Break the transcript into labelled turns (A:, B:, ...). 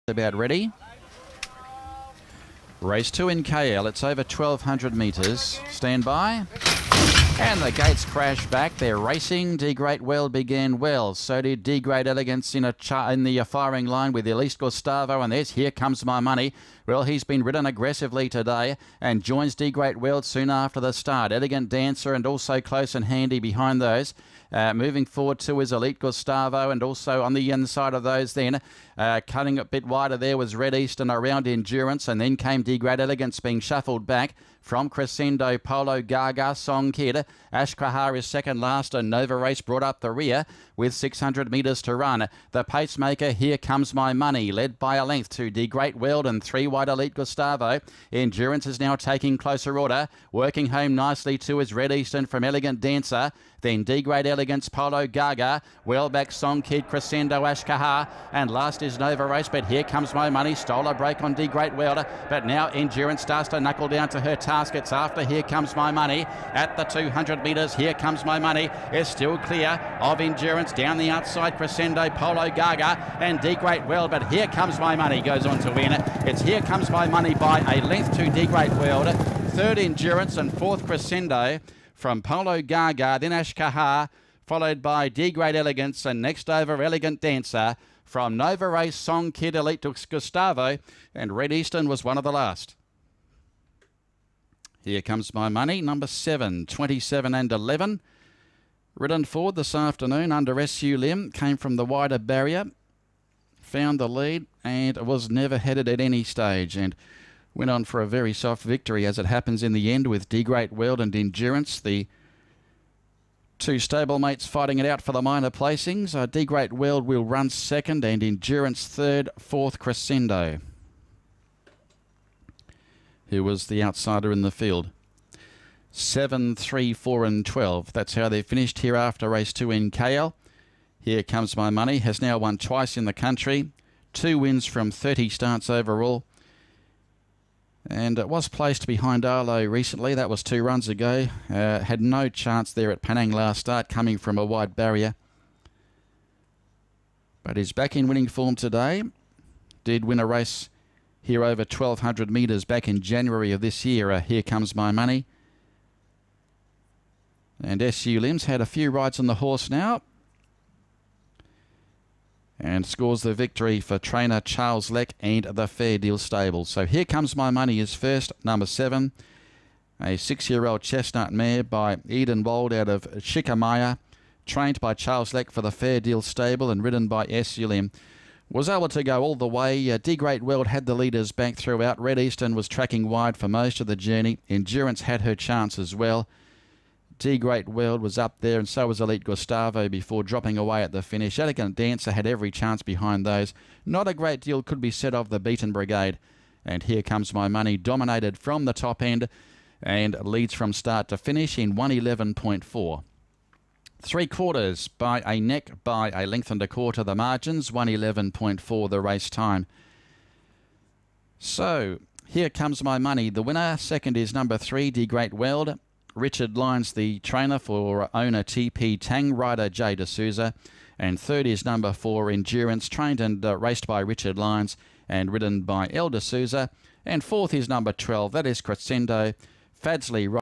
A: About ready. Race 2 in KL. It's over 1,200 metres. Stand by. And the gates crash back. They're racing. D Great World began well. So did D Great Elegance in the firing line with Elise Gustavo. And there's Here Comes My Money. Well, he's been ridden aggressively today and joins D Great World soon after the start. Elegant Dancer and also Close and Handy behind those. Moving forward to his Elite Gustavo, and also on the inside of those then, cutting a bit wider there was Red East and around Endurance, and then came D Great Elegance being shuffled back from Crescendo, Polo Gaga, Song Kid. Ashkahar is second last, and Nova Race brought up the rear with 600 metres to run. The pacemaker, Here Comes My Money, led by a length to D Great World and 3 wide Elite Gustavo. Endurance is now taking closer order, working home nicely to his Red Eastern from Elegant Dancer. Then D Great Elegance, Polo Gaga, well back Song Kid, Crescendo, Ashkahar, and last is Nova Race, but Here Comes My Money, stole a break on D Great World, but now Endurance starts to knuckle down to her task. It's after Here Comes My Money at the 200 metres. Here Comes My Money is still clear of Endurance down the outside, Crescendo, Polo Gaga, and D Great World, but Here Comes My Money goes on to win. It's Here Comes My Money by a length to D Great World, third Endurance and fourth Crescendo from Polo Gaga, then Ashkahar, followed by D Great Elegance, and next over Elegant Dancer from Nova Race, Song Kid, Elite Gustavo, and Red Eastern was one of the last. Here Comes My Money, number 7, 27 and 11. Ridden forward this afternoon under SU Lim, came from the wider barrier, found the lead, and was never headed at any stage, and went on for a very soft victory, as it happens in the end, with D Great World and Endurance, the two stablemates fighting it out for the minor placings. D Great World will run second, and Endurance third, fourth Crescendo, who was the outsider in the field. 7, 3, 4 and 12. That's how they finished here after race 2 in KL. Here Comes My Money has now won twice in the country, 2 wins from 30 starts overall. And it was placed behind Arlo recently. That was 2 runs ago. Had no chance there at Penang last start, coming from a wide barrier. But is back in winning form today. Did win a race here over 1,200 metres back in January of this year. Here Comes My Money. And SU Lim's had a few rides on the horse now, and scores the victory for trainer Charles Leck and the Fair Deal stable. So Here Comes My Money is first, number 7. A 6-year-old chestnut mare by Eden Wold out of Shikamaya, trained by Charles Leck for the Fair Deal stable and ridden by SU Lim. Was able to go all the way. D Great World had the leaders back throughout. Red Eastern was tracking wide for most of the journey. Endurance had her chance as well. D Great World was up there, and so was Elite Gustavo before dropping away at the finish. Elegant Dancer had every chance behind those. Not a great deal could be said of the Beaten Brigade. And Here Comes My Money dominated from the top end and leads from start to finish in 111.4. 3/4 by a neck by a length and a quarter the margins, 111.4 the race time. So Here Comes My Money, the winner. Second is number 3, D Great World. Richard Lyons, the trainer for owner TP Tang, rider Jay D'Souza. And third is number 4, Endurance, trained and raced by Richard Lyons and ridden by El D'Souza. And fourth is number 12, that is Crescendo, Fadsley.